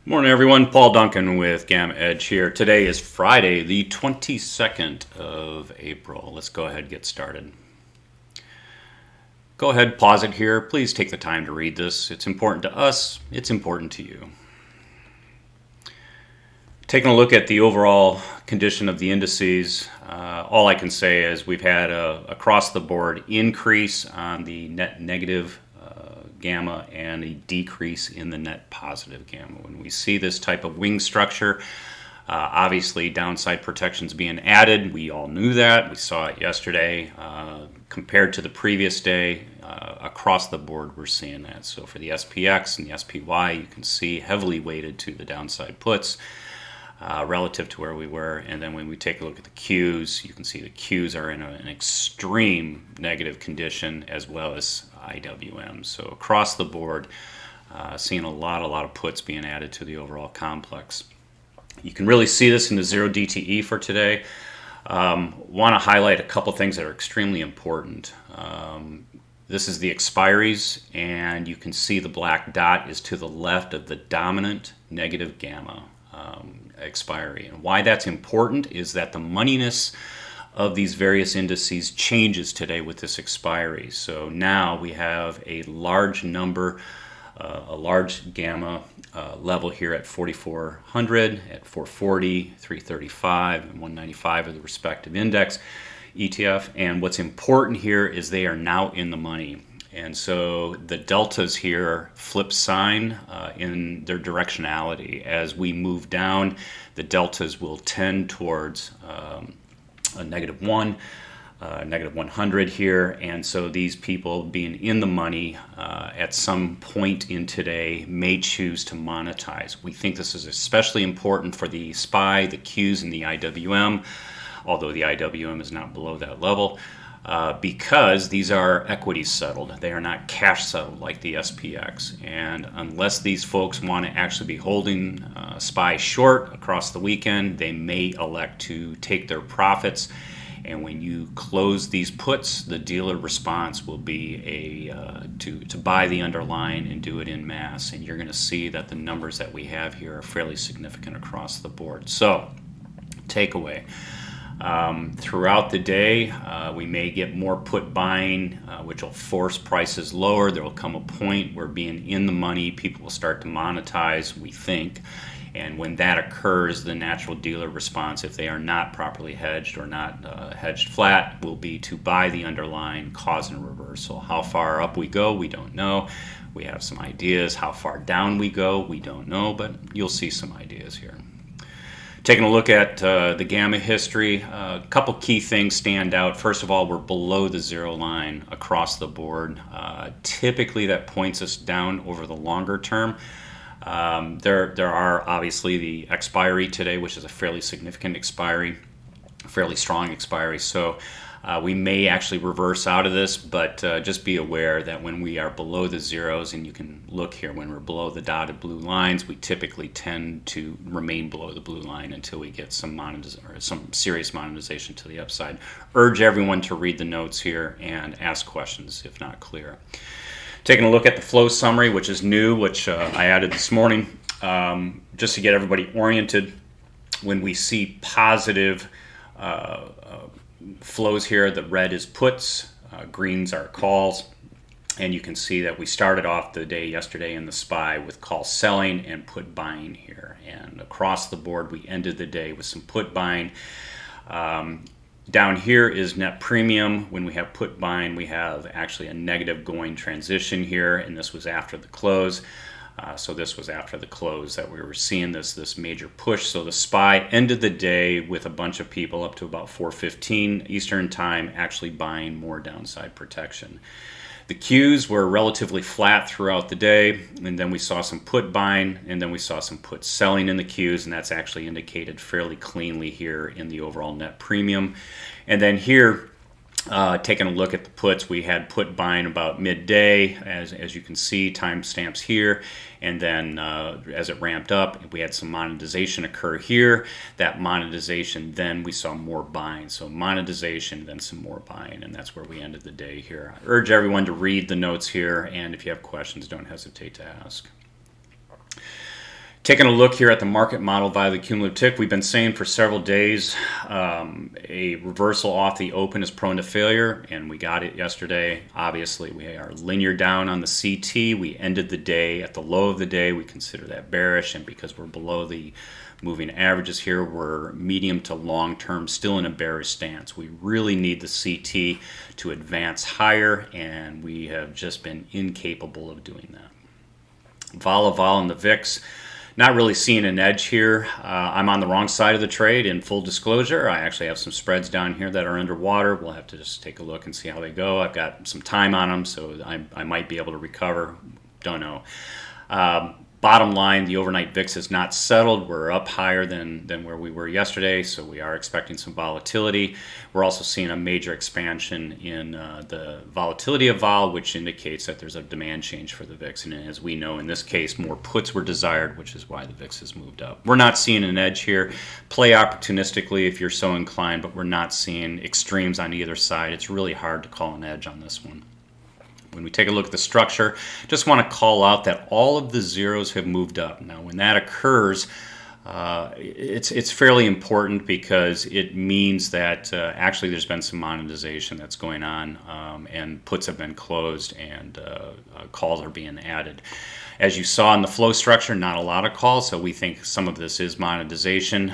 Morning, everyone. Paul Duncan with GammaEdge here. Today is Friday, the 22nd of April. Let's go ahead and get started. Go ahead, pause it here. Please take the time to read this. It's important to us. It's important to you. Taking a look at the overall condition of the indices, all I can say is we've had a across-the-board increase on the net negative gamma and a decrease in the net positive gamma. When we see this type of wing structure, obviously downside protections being added. We all knew that. We saw it yesterday. Compared to the previous day, across the board we're seeing that. So for the SPX and the SPY, you can see heavily weighted to the downside puts relative to where we were. And then when we take a look at the Qs, you can see the Qs are in an extreme negative condition, as well as IWM. So across the board, seeing a lot of puts being added to the overall complex. You can really see this in the 0 DTE for today. Want to highlight a couple things that are extremely important. This is the expiries, and you can see the black dot is to the left of the dominant negative gamma expiry. And why that's important is that the moneyness of these various indices changes today with this expiry. So now we have a large number, a large gamma level here at 4,400, at 440, 335, and 195 of the respective index ETF. And what's important here is they are now in the money. And so the deltas here flip sign in their directionality. As we move down, the deltas will tend towards a -1, -100 here. And so these people being in the money at some point in today may choose to monetize. We think this is especially important for the SPY, the Qs, and the IWM, although the IWM is not below that level. Because these are equity settled. They are not cash settled like the SPX. And unless these folks want to actually be holding SPY short across the weekend, they may elect to take their profits. And when you close these puts, the dealer response will be to buy the underlying and do it in mass. And you're going to see that the numbers that we have here are fairly significant across the board. So, takeaway. Throughout the day, we may get more put buying, which will force prices lower. There will come a point where being in the money, people will start to monetize, we think. And when that occurs, the natural dealer response, if they are not properly hedged or not hedged flat, will be to buy the underlying, causing a reversal. How far up we go, we don't know. We have some ideas. How far down we go, we don't know, but you'll see some ideas here. Taking a look at the gamma history, a couple key things stand out. First of all, we're below the zero line across the board. Typically, that points us down over the longer term. There are obviously the expiry today, which is a fairly significant expiry, fairly strong expiry. So we may actually reverse out of this, but just be aware that when we are below the zeros, and you can look here, when we're below the dotted blue lines, we typically tend to remain below the blue line until we get some serious monetization to the upside. Urge everyone to read the notes here and ask questions if not clear. Taking a look at the flow summary, which is new, which I added this morning, just to get everybody oriented. When we see positive flows here, the red is puts, greens are calls, and you can see that we started off the day yesterday in the SPY with call selling and put buying here, and across the board we ended the day with some put buying. Down here is net premium. When we have put buying, we have actually a negative going transition here, and this was after the close. So this was after the close that we were seeing this major push. So the SPY ended the day with a bunch of people up to about 4:15 Eastern time actually buying more downside protection. The Qs were relatively flat throughout the day, and then we saw some put buying, and then we saw some put selling in the Qs, and that's actually indicated fairly cleanly here in the overall net premium. And then here, taking a look at the puts, we had put buying about midday, as you can see, timestamps here, and then as it ramped up, we had some monetization occur here. That monetization, then we saw more buying. So monetization, then some more buying, and that's where we ended the day here. I urge everyone to read the notes here, and if you have questions, don't hesitate to ask. Taking a look here at the market model via the cumulative tick, we've been saying for several days a reversal off the open is prone to failure, and we got it yesterday. Obviously, we are linear down on the CT. We ended the day at the low of the day. We consider that bearish, and because we're below the moving averages here, we're medium to long term still in a bearish stance. We really need the CT to advance higher, and we have just been incapable of doing that. Vol and the VIX. Not really seeing an edge here. I'm on the wrong side of the trade, in full disclosure. I actually have some spreads down here that are underwater. We'll have to just take a look and see how they go. I've got some time on them, so I might be able to recover. Don't know. Bottom line, the overnight VIX is not settled. We're up higher than where we were yesterday, so we are expecting some volatility. We're also seeing a major expansion in the volatility of vol, which indicates that there's a demand change for the VIX. And as we know, in this case, more puts were desired, which is why the VIX has moved up. We're not seeing an edge here. Play opportunistically if you're so inclined, but we're not seeing extremes on either side. It's really hard to call an edge on this one. When we take a look at the structure, just want to call out that all of the zeros have moved up. Now, when that occurs, it's fairly important because it means that actually there's been some monetization that's going on, and puts have been closed, and calls are being added. As you saw in the flow structure, not a lot of calls, so we think some of this is monetization.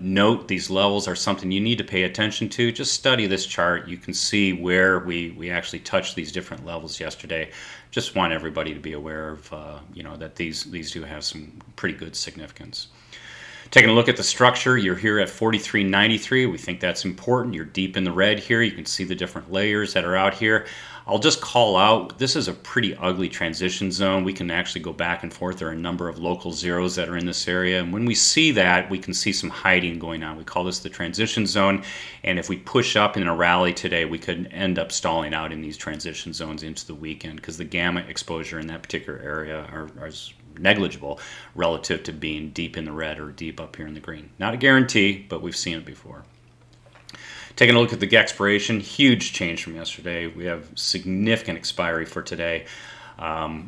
Note these levels are something you need to pay attention to. Just study this chart. You can see where we actually touched these different levels yesterday. Just want everybody to be aware of that these do have some pretty good significance. Taking a look at the structure, you're here at 43.93. We think that's important. You're deep in the red here. You can see the different layers that are out here. I'll just call out, this is a pretty ugly transition zone. We can actually go back and forth. There are a number of local zeros that are in this area. And when we see that, we can see some hiding going on. We call this the transition zone. And if we push up in a rally today, we could end up stalling out in these transition zones into the weekend because the gamma exposure in that particular area are negligible relative to being deep in the red or deep up here in the green. Not a guarantee, but we've seen it before. Taking a look at the expiration, huge change from yesterday. We have significant expiry for today.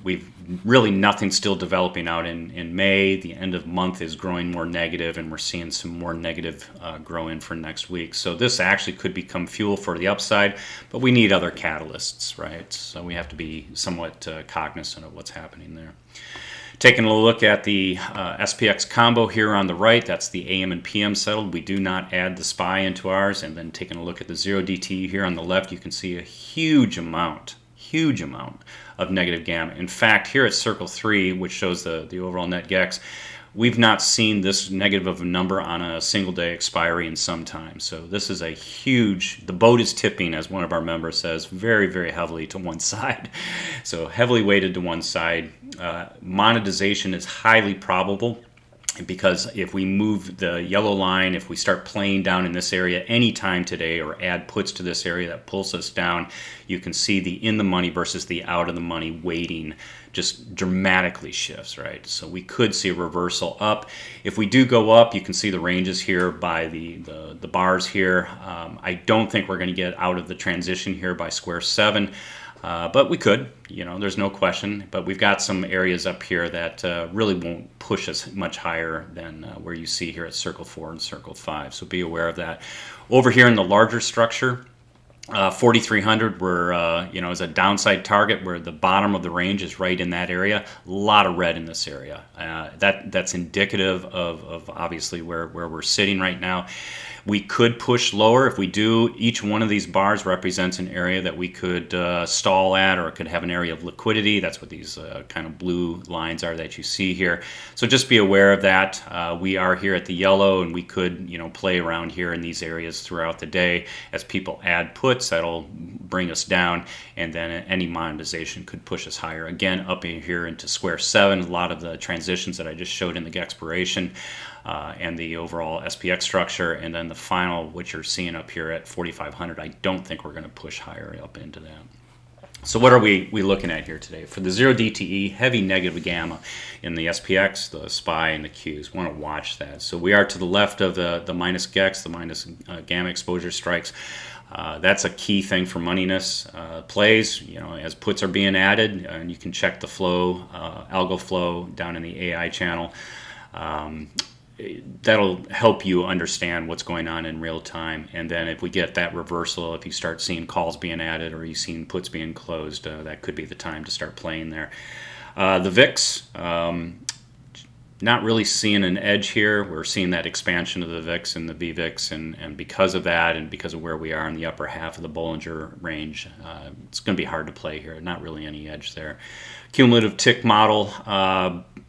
We've really nothing still developing out in May. The end of month is growing more negative, and we're seeing some more negative grow in for next week. So this actually could become fuel for the upside, but we need other catalysts, right? So we have to be somewhat cognizant of what's happening there. Taking a look at the SPX combo here on the right, that's the AM and PM settled. We do not add the SPY into ours. And then taking a look at the 0DTE here on the left, you can see a huge amount of negative gamma. In fact, here at Circle 3, which shows the overall net GEX, we've not seen this negative of a number on a single day expiry in some time. So this is a huge, the boat is tipping, as one of our members says, very, very heavily to one side. So heavily weighted to one side. Monetization is highly probable, because if we move the yellow line, if we start playing down in this area anytime today or add puts to this area that pulls us down, you can see the in the money versus the out of the money weighting just dramatically shifts, right? So we could see a reversal up. If we do go up, you can see the ranges here by the bars here. I don't think we're going to get out of the transition here by square 7. But we could, there's no question. But we've got some areas up here that really won't push us much higher than where you see here at Circle 4 and Circle 5. So be aware of that. Over here in the larger structure, 4,300 is a downside target where the bottom of the range is right in that area. A lot of red in this area. That's indicative of obviously where we're sitting right now. We could push lower. If we do, each one of these bars represents an area that we could stall at, or it could have an area of liquidity. That's what these kind of blue lines are that you see here. So just be aware of that. We are here at the yellow, and we could play around here in these areas throughout the day. As people add puts, that'll bring us down, and then any monetization could push us higher. Again, up in here into square 7, a lot of the transitions that I just showed in the expiration. And the overall SPX structure, and then the final, which you're seeing up here at 4,500, I don't think we're going to push higher up into that. So what are we looking at here today? For the 0DTE, heavy negative gamma in the SPX, the SPY, and the Qs. Want to watch that. So we are to the left of the minus GEX, the minus gamma exposure strikes. That's a key thing for moneyness plays. As puts are being added, and you can check the flow, algo flow down in the AI channel. That'll help you understand what's going on in real time. And then if we get that reversal, if you start seeing calls being added or you've seen puts being closed, that could be the time to start playing there. The VIX, not really seeing an edge here. We're seeing that expansion of the VIX and the VVIX, and because of that and because of where we are in the upper half of the Bollinger range, it's going to be hard to play here. Not really any edge there. Cumulative tick model,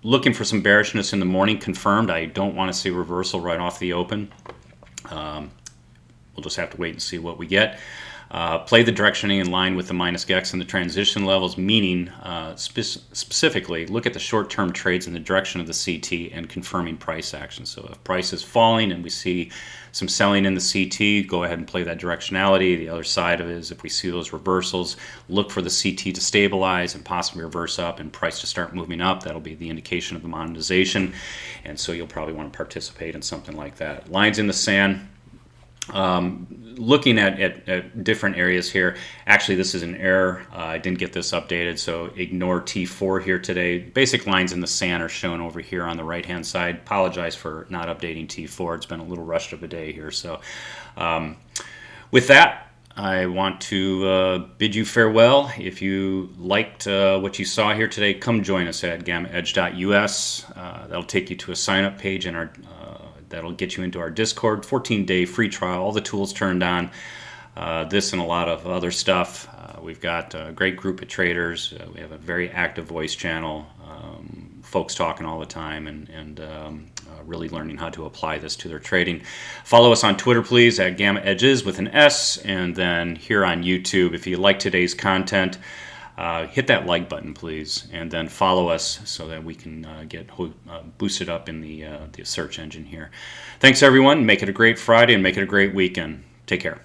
looking for some bearishness in the morning, confirmed. I don't want to see reversal right off the open. We'll just have to wait and see what we get. Play the directioning in line with the minus GEX and the transition levels, meaning specifically look at the short-term trades in the direction of the CT and confirming price action. So if price is falling and we see some selling in the CT, go ahead and play that directionality. The other side of it is if we see those reversals, look for the CT to stabilize and possibly reverse up and price to start moving up. That'll be the indication of the monetization, and so you'll probably want to participate in something like that. Lines in the sand. Looking at different areas here. Actually, this is an error. I didn't get this updated, so ignore T4 here today. Basic lines in the sand are shown over here on the right-hand side. Apologize for not updating T4. It's been a little rushed of a day here. So with that, I want to bid you farewell. If you liked what you saw here today, come join us at GammaEdge.us. That'll take you to a sign-up page in our that'll get you into our Discord, 14-day free trial, all the tools turned on, this and a lot of other stuff. We've got a great group of traders. We have a very active voice channel, folks talking all the time and really learning how to apply this to their trading. Follow us on Twitter, please, at GammaEdges with an S, and then here on YouTube. If you like today's content, hit that like button, please, and then follow us so that we can get boosted up in the search engine here. Thanks, everyone. Make it a great Friday and make it a great weekend. Take care.